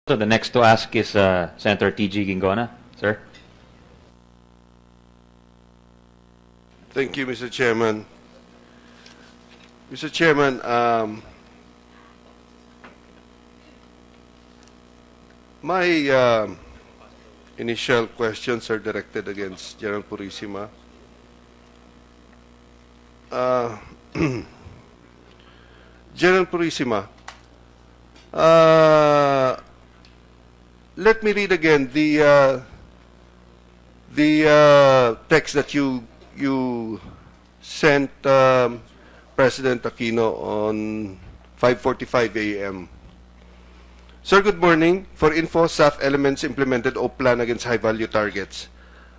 So the next to ask is Senator T.G. Guingona, sir. Thank you, Mr. Chairman. Mr. Chairman, my initial questions are directed against General Purisima. General Purisima, let me read again the text that you sent President Aquino on 5:45 a.m. Sir, good morning. For info, SAF elements implemented OP plan against high-value targets.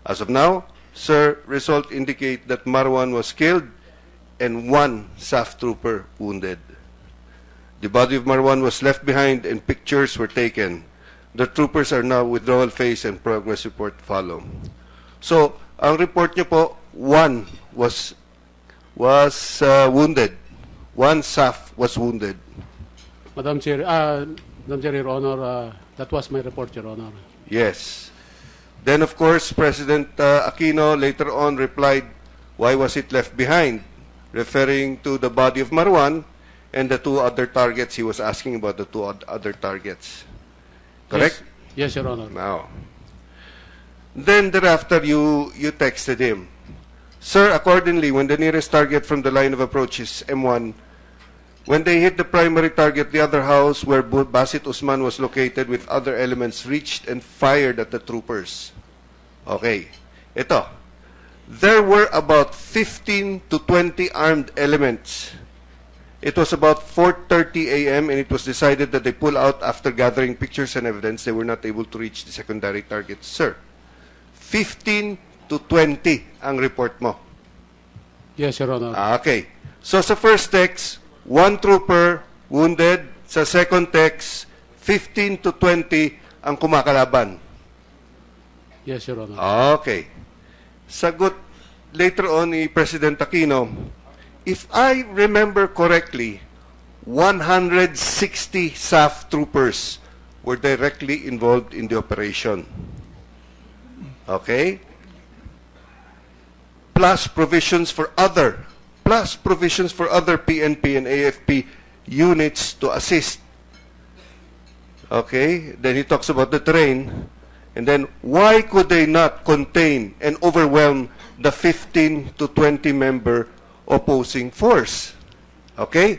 As of now, sir, results indicate that Marwan was killed and one SAF trooper wounded. The body of Marwan was left behind and pictures were taken. The troopers are now withdrawal phase and progress report follow. So, ang report niyo po, one was wounded. One SAF was wounded. Madam Chair, Your Honor, that was my report, Your Honor. Yes. Then, of course, President Aquino later on replied, why was it left behind? Referring to the body of Marwan and the two other targets. He was asking about the two other targets. Correct? Yes, Your Honor. Now, then thereafter, you texted him. Sir, accordingly, when the nearest target from the line of approach is M1, when they hit the primary target, the other house where Basit Usman was located with other elements reached and fired at the troopers. Okay. Ito. There were about 15 to 20 armed elements. It was about 4:30 a.m. and it was decided that they pull out after gathering pictures and evidence. They were not able to reach the secondary target. Sir, 15 to 20 ang report mo. Yes, Your Honor. Okay. So sa first text, one trooper wounded. Sa second text, 15 to 20 ang kumakalaban. Yes, Your Honor. Okay. Sagot later on ni President Aquino, if I remember correctly, 160 SAF troopers were directly involved in the operation. Okay? Plus provisions for other PNP and AFP units to assist. Okay? Then he talks about the terrain. And then, why could they not contain and overwhelm the 15 to 20 member opposing force? Okay?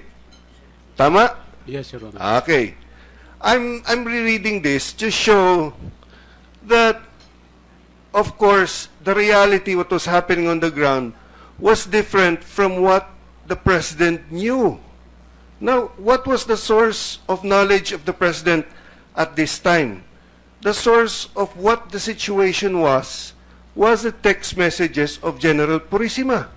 Tama? Yes, Your Honor. Okay. I'm rereading this to show that, of course, the reality, what was happening on the ground, was different from what the President knew. Now, what was the source of knowledge of the President at this time? The source of what the situation was the text messages of General Purisima,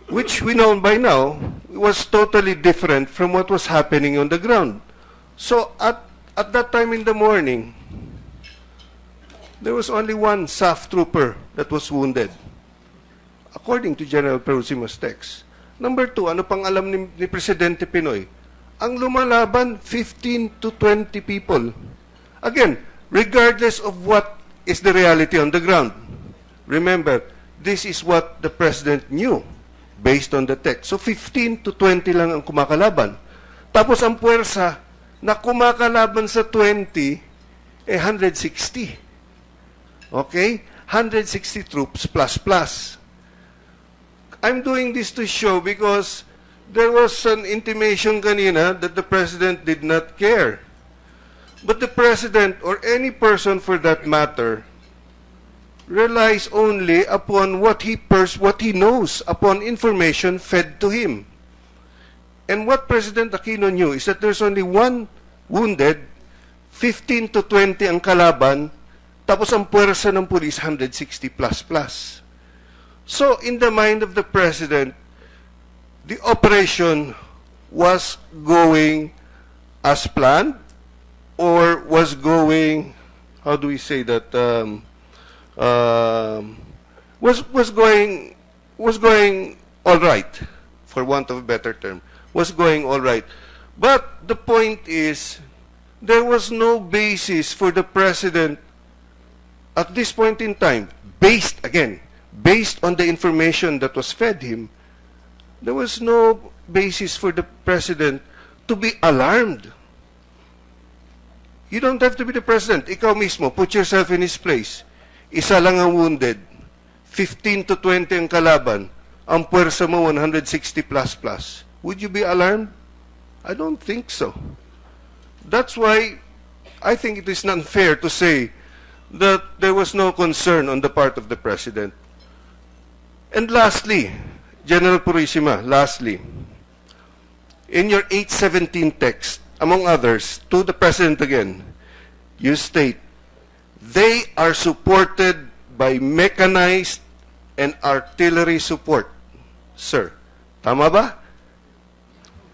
which we know by now was totally different from what was happening on the ground. So at that time in the morning, there was only one SAF trooper that was wounded, according to General Purisima's text. Number two, ano pang alam ni Presidente Pinoy? Ang lumalaban, 15 to 20 people. Again, regardless of what is the reality on the ground, remember, this is what the President knew based on the text. So 15 to 20 lang ang kumakalaban. Tapos ang puwersa na kumakalaban sa 20, 160. Okay? 160 troops plus. I'm doing this to show because there was an intimation kanina that the President did not care. But the President, or any person for that matter, relies only upon what he knows, upon information fed to him. And what President Aquino knew is that there's only one wounded, 15 to 20 ang kalaban, tapos ang puwersa ng pulis, 160 plus. So, in the mind of the President, the operation was going as planned, or was going, how do we say that, was going all right, for want of a better term, was going all right. But the point is, there was no basis for the President at this point in time, based on the information that was fed him, there was no basis for the President to be alarmed. You don't have to be the President. Ikaw mismo, put yourself in his place. Isa lang ang wounded. 15 to 20 ang kalaban. Ang puwersa mo, 160 plus. Would you be alarmed? I don't think so. That's why I think it is unfair to say that there was no concern on the part of the President. And lastly, General Purisima, in your 817 text, among others, to the President again, you state, they are supported by mechanized and artillery support. Sir, tama ba?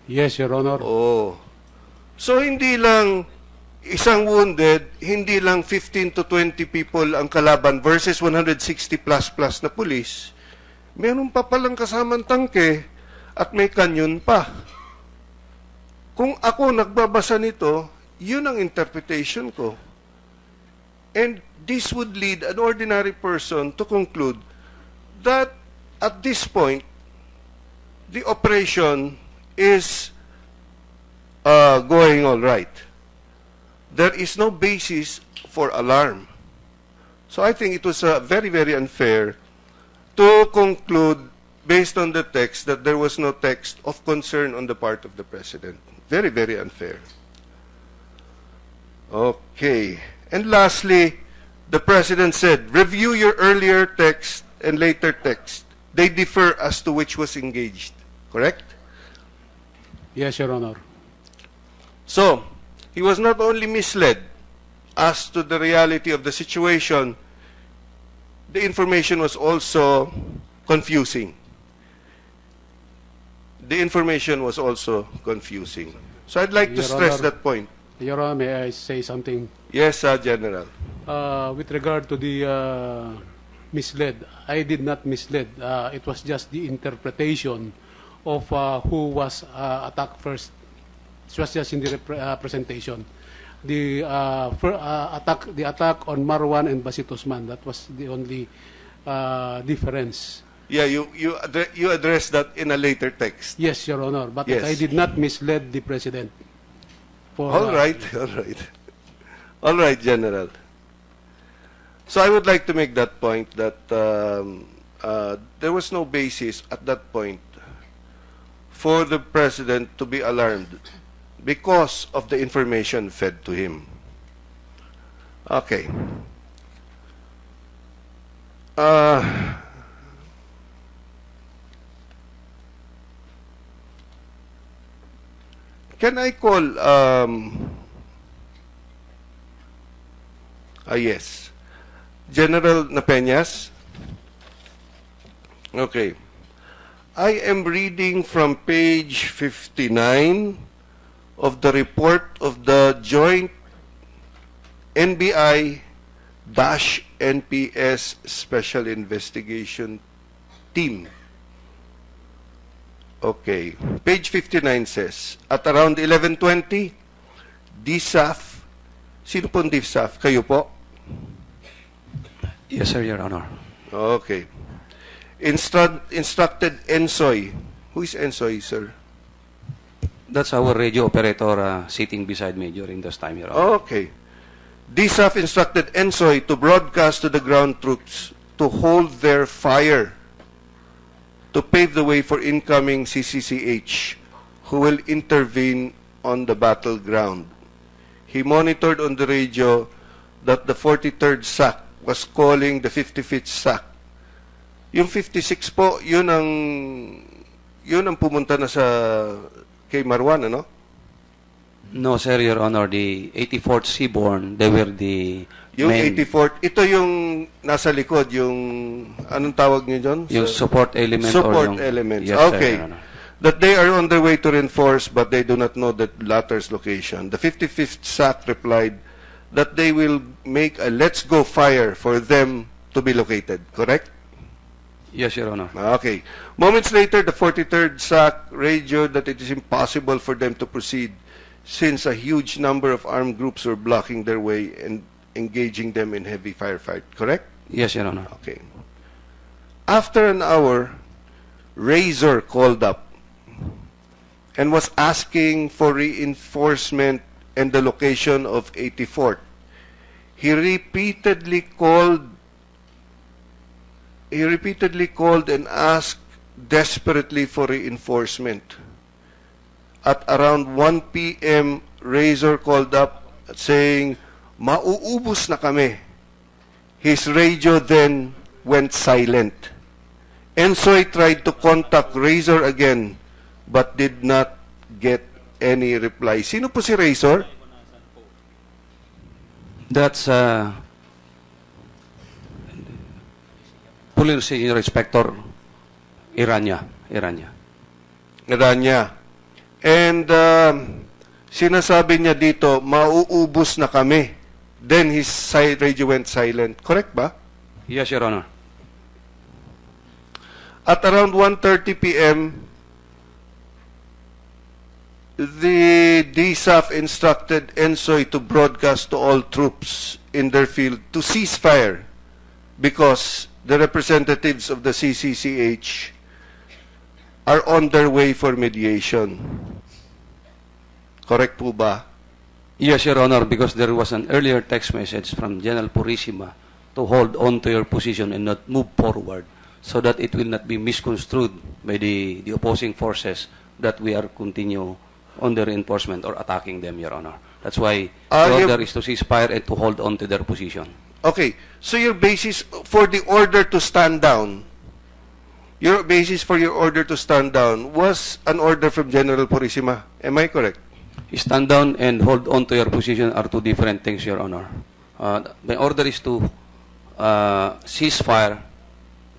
Yes, Your Honor. Oh. So hindi lang isang wounded, hindi lang 15 to 20 people ang kalaban versus 160 plus na pulis. Meron pa palang kasamang tangke at may kanyon pa. Kung ako nagbabasa nito, yun ang interpretation ko. And this would lead an ordinary person to conclude that at this point, the operation is going all right. There is no basis for alarm. So I think it was very, very unfair to conclude, based on the text, that there was no text of concern on the part of the President. Very, very unfair. Okay. And lastly, the President said, review your earlier text and later text. They differ as to which was engaged. Correct? Yes, Your Honor. So, he was not only misled as to the reality of the situation, the information was also confusing. The information was also confusing. So I'd like to Your stress Honor. that point. Your Honor, may I say something? Yes, General. With regard to the misled, I did not mislead. It was just the interpretation of who was attacked first. It was just in the presentation. The attack on Marwan and Basit Osman, that was the only difference. Yeah, you addressed that in a later text. Yes, Your Honor, but Yes. I did not mislead the President. All right. All right, General. So I would like to make that point that there was no basis at that point for the President to be alarmed because of the information fed to him. Okay. Can I call, yes, General Napeñas? Okay. I am reading from page 59 of the report of the Joint NBI-NPS Special Investigation Team. Okay. Page 59 says, at around 11:20, DSAF, sino pong DSAF? Kayo po? Yes, sir, Your Honor. Okay. Instructed Ensoy. Who is Ensoy, sir? That's our radio operator sitting beside me during this time, Your Honor. Okay. DSAF instructed Ensoy to broadcast to the ground troops to hold their fire to pave the way for incoming CCCH, who will intervene on the battleground. He monitored on the radio that the 43rd SAC was calling the 55th SAC. Yung 56 po, yun ang pumunta na sa kay Marwan, ano? No, sir, Your Honor. The 84th Seaborne, they were the Yung main, 84th, ito yung nasa likod, yung, anong tawag niyo dyan? yung support element. Support or yung, elements. Yes, Okay. sir, Your Honor. That they are on their way to reinforce, but they do not know the latter's location. The 55th SAC replied that they will make a let's go fire for them to be located. Correct? Yes, Your Honor. Okay. Moments later, the 43rd SAC radioed that it is impossible for them to proceed since a huge number of armed groups were blocking their way and engaging them in heavy firefight, correct? Yes, Your Honor. Okay. After an hour, Razor called up and was asking for reinforcement and the location of 84th. He repeatedly called and asked desperately for reinforcement. At around 1 p.m., Razor called up saying, "Mauubos na kami." His radio then went silent. Ensoy tried to contact Razor again but did not get any reply. Sino po si Razor? That's Police Senior Inspector Iranya. Rania. And sinasabi niya dito, mauubos na kami. Then his radio went silent. Correct ba? Yes, Your Honor. At around 1:30 p.m., the DSAF instructed Ensoy to broadcast to all troops in their field to cease fire because the representatives of the CCCH are on their way for mediation. Correct po ba? Yes, Your Honor, because there was an earlier text message from General Purisima to hold on to your position and not move forward so that it will not be misconstrued by the opposing forces that we are continue on the reinforcement or attacking them, Your Honor. That's why the order is to cease fire and to hold on to their position. Okay, so your basis for the order to stand down, was an order from General Purisima. Am I correct? Stand down and hold on to your position are two different things, Your Honor. My order is to cease fire,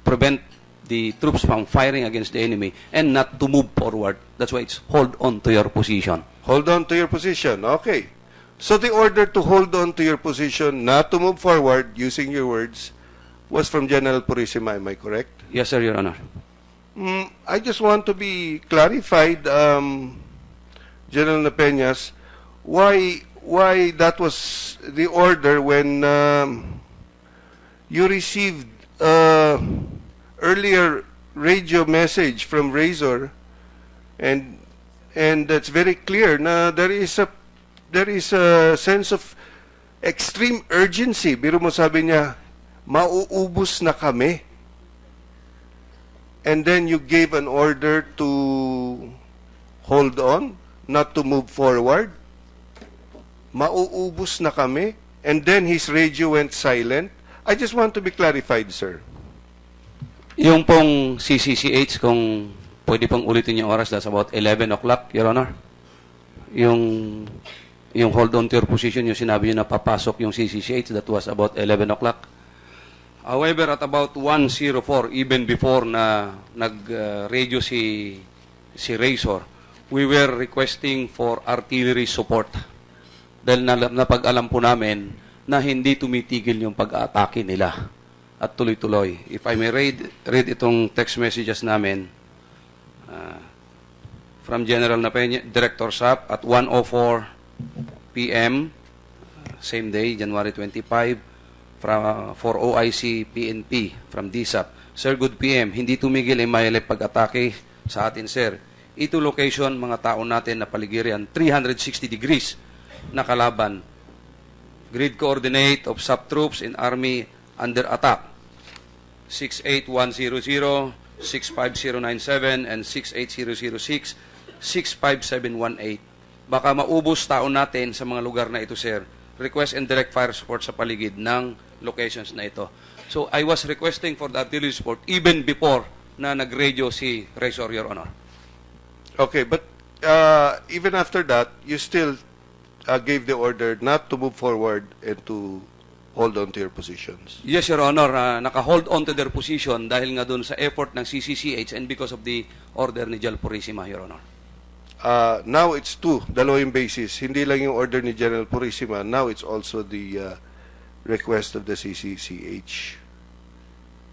prevent the troops from firing against the enemy, and not to move forward. That's why it's hold on to your position. Hold on to your position. Okay. So the order to hold on to your position, not to move forward, using your words, was from General Purisima. Am I correct? Yes, sir, Your Honor. I just want to be clarified, General Napeñas, why that was the order when you received earlier radio message from Razor, and that's very clear. Na there is a sense of extreme urgency. Biro mo, sabi niya, mauubos na kami. And then you gave an order to hold on, not to move forward. Mauubos na kami. And then his radio went silent. I just want to be clarified, sir. Yung pong CCCH, kung pwede pong ulitin yung oras, that's about 11 o'clock, Your Honor. Yung hold on to your position, yung sinabi nyo na papasok yung CCCH, that was about 11 o'clock. However, at about 1:04, even before na nag-radio si Razor, we were requesting for artillery support. Dahil napag-alam po namin na hindi tumitigil yung pag-aatake nila at tuloy-tuloy. If I may read itong text messages namin from General Napeña, Director SAP at 1:04 p.m., same day, January 25, for OIC PNP from DSAP. Sir, good PM. Hindi tumigil ang mayalip pag-atake sa atin, sir. Ito location, mga tao natin na paligirian, 360 degrees na kalaban. Grid coordinate of sub-troops in Army under attack. 68100, 65097, and 68006, 65718. Baka maubos tao natin sa mga lugar na ito, sir. Request and direct fire support sa paligid ng locations na ito. So, I was requesting for the artillery support even before na nag-radio si Razor, Your Honor. Okay, but even after that, you still gave the order not to move forward and to hold on to your positions. Yes, Your Honor. Naka-hold on to their position dahil nga dun sa effort ng CCCH and because of the order ni General Purisima, Your Honor. Now it's two, dalawa yung basis. Hindi lang yung order ni General Purisima. Now it's also the request of the CCCH.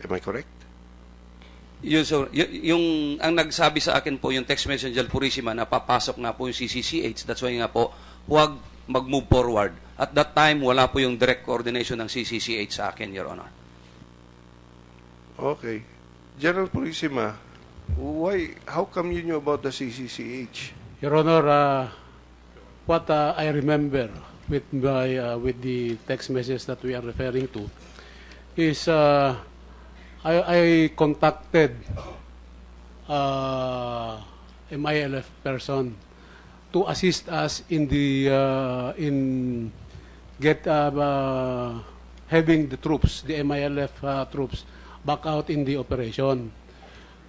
Am I correct? yung ang nagsabi sa akin po yung text messenger Purisima na papasok nga po yung CCCH, that's why nga po huwag mag-move forward. At that time, wala po yung direct coordination ng CCCH sa akin, Your Honor. Okay. General Purisima, how come you knew about the CCCH? Your Honor, what I remember with the text message that we are referring to is I contacted MILF person to assist us in having the troops, the MILF troops, back out in the operation.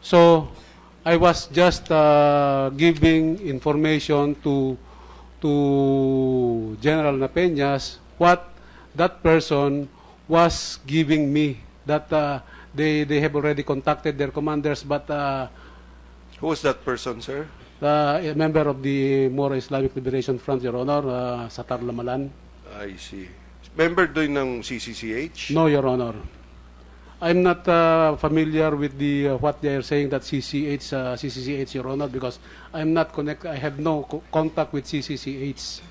So I was just giving information to General Napeñas what that person was giving me, that they have already contacted their commanders, but Who was that person, sir? a member of the Moro Islamic Liberation Front, Your Honor, Satar Lamalan. I see. Member doon ng CCCH? No, Your Honor. I'm not familiar with the what they are saying that CCCH, Your Honor, because I'm not connected. I have no contact with CCCH.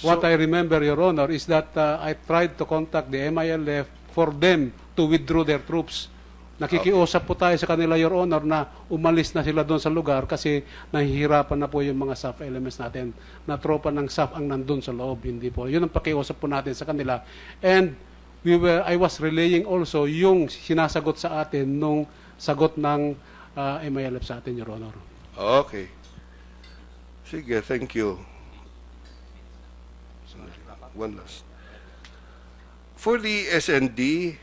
What I remember, Your Honor, is that I tried to contact the MILF for them to withdraw their troops. Nakikiusap po tayo sa kanila, Your Honor, na umalis na sila doon sa lugar kasi nahihirapan na po yung mga SAF elements natin, na tropa ng SAF ang nandun sa loob. Hindi po. Yun ang pakiusap po natin sa kanila. And I was relaying also yung sinasagot sa atin nung sagot ng MILF sa atin, Your Honor. Okay. Sige, thank you. One last. For the SND,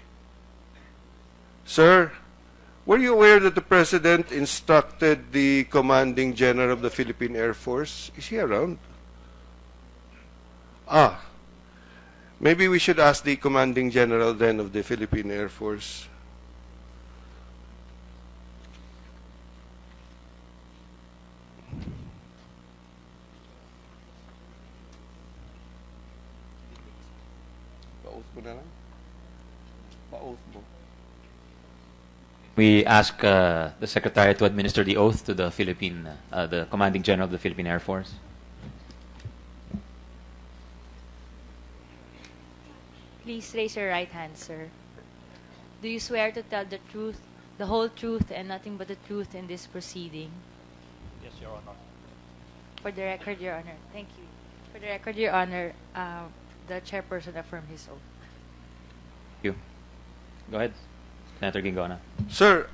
sir, were you aware that the President instructed the Commanding General of the Philippine Air Force? Is he around? Maybe we should ask the Commanding General then of the Philippine Air Force. Pa-oath mo na lang? Pa-oath mo. We ask the Secretary to administer the oath to the the Commanding General of the Philippine Air Force. Please raise your right hand, sir. Do you swear to tell the truth, the whole truth, and nothing but the truth in this proceeding? Yes, Your Honor. For the record, Your Honor. Thank you. For the record, Your Honor, the chairperson affirmed his oath. Thank you. Go ahead, Senator Guingona. Sir,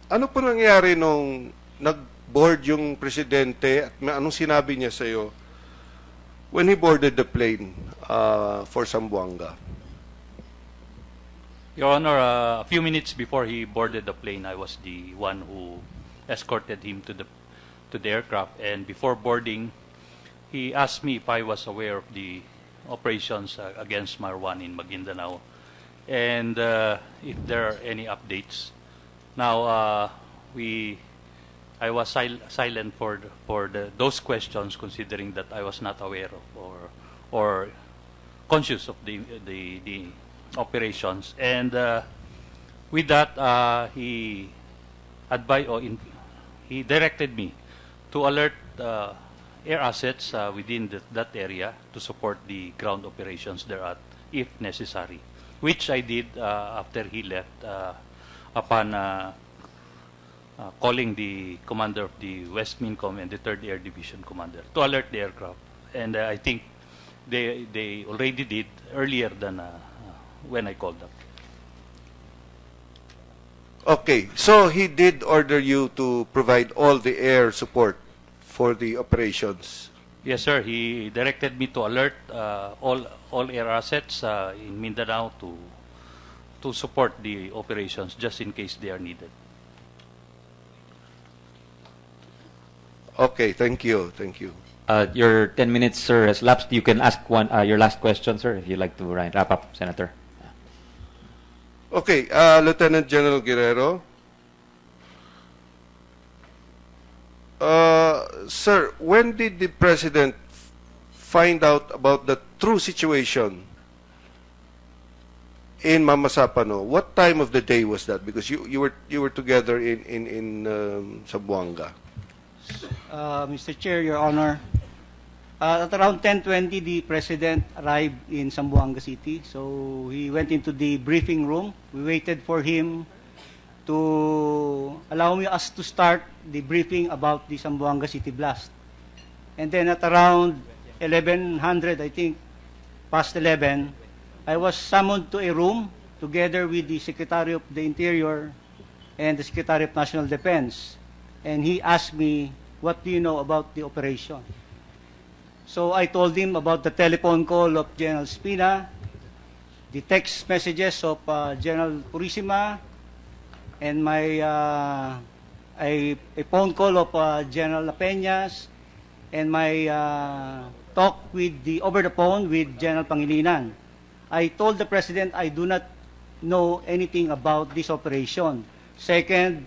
ano po nangyari nung nag-board yung presidente at anong sinabi niya sa iyo when he boarded the plane for Zamboanga? Your Honor, a few minutes before he boarded the plane, I was the one who escorted him to the aircraft. And before boarding, he asked me if I was aware of the operations against Marwan in Maguindanao, and if there are any updates. Now, I was silent for those questions, considering that I was not aware of or conscious of the operations. And with that, he he directed me to alert air assets within that area to support the ground operations thereat, if necessary, which I did after he left, upon calling the commander of the West Mincom and the 3rd Air Division commander to alert the aircraft. And I think they already did earlier than when I called them. Okay, so he did order you to provide all the air support for the operations. Yes, sir. He directed me to alert all air assets in Mindanao to support the operations, just in case they are needed. Okay, thank you, thank you. Your 10 minutes, sir, has lapsed. You can ask your last question, sir, if you'd like to wrap up, Senator. Okay, Lieutenant General Guerrero. Sir, when did the President find out about the true situation in Mamasapano, what time of the day was that? Because you were together in Zamboanga. Mr. Chair, Your Honor, at around 10:20, the President arrived in Zamboanga City. So he went into the briefing room. We waited for him to allow us to start the briefing about the Zamboanga City blast. And then at around 1100, I think, past 11, I was summoned to a room together with the Secretary of the Interior and the Secretary of National Defense. And he asked me, what do you know about the operation? So I told him about the telephone call of General Espina, the text messages of General Purisima, and a phone call of General Peñas, and my talk over the phone with General Pangilinan. I told the President I do not know anything about this operation. Second,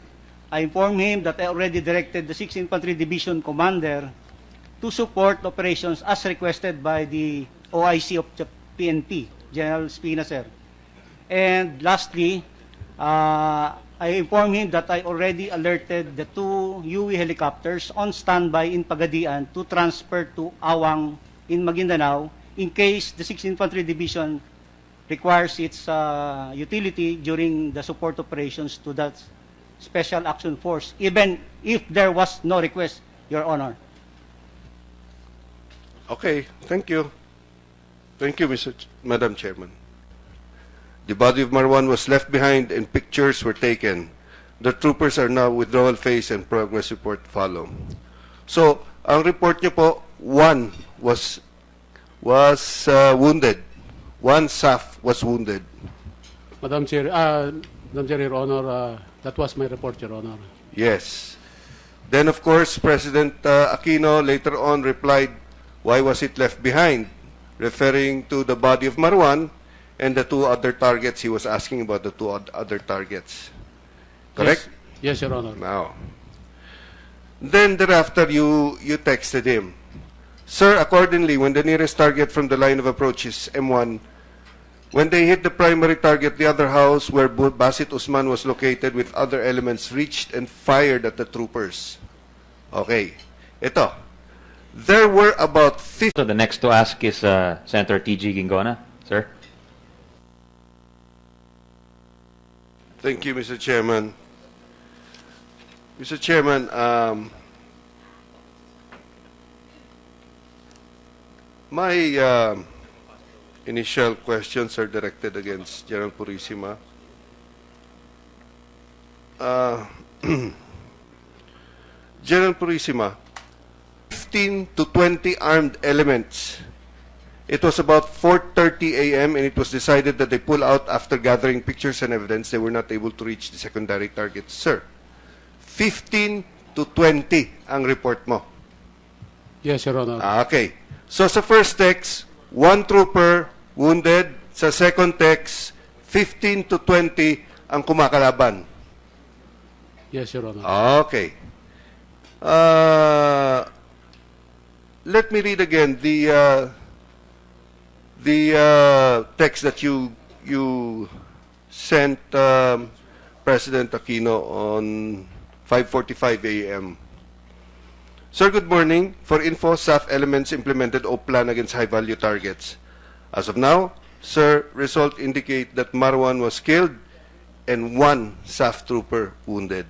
I informed him that I already directed the 6th Infantry Division Commander to support operations as requested by the OIC of the PNP, General Espina, sir. And lastly, I informed him that I already alerted the 2 UE helicopters on standby in Pagadian to transfer to Awang in Maguindanao in case the 6th Infantry Division requires its utility during the support operations to that Special Action Force, even if there was no request, Your Honor. Okay, thank you. Thank you, Madam Chairman. The body of Marwan was left behind and pictures were taken. The troopers are now withdrawal phase and progress report follow. So, ang report niyo po, one was wounded. One SAF was wounded. Madam Chair, Your Honor, that was my report, Your Honor. Yes. Then, of course, President Aquino later on replied, why was it left behind? Referring to the body of Marwan and the 2 other targets. He was asking about the 2 other targets. Correct? Yes, Your Honor. Now. Then thereafter, you texted him. Sir, accordingly, when the nearest target from the line of approach is M1, when they hit the primary target, the other house where Basit Usman was located with other elements reached and fired at the troopers. Okay. Ito. There were about 50... So the next to ask is Senator T.G. Guingona, sir. Thank you, Mr. Chairman. Mr. Chairman, my initial questions are directed against General Purisima. General Purisima, 15 to 20 armed elements. It was about 4:30 a.m. and it was decided that they pull out after gathering pictures and evidence. They were not able to reach the secondary targets. Sir, 15 to 20 ang report mo. Yes, Your Honor. Okay. So sa first text, 1 trooper wounded. Sa second text, 15 to 20 ang kumakalaban. Yes, Your Honor. Okay. Let me read again the text that you sent President Aquino on 5:45 a.m. Sir, good morning. For info, SAF elements implemented O plan against high-value targets. As of now, sir, results indicate that Marwan was killed and 1 SAF trooper wounded.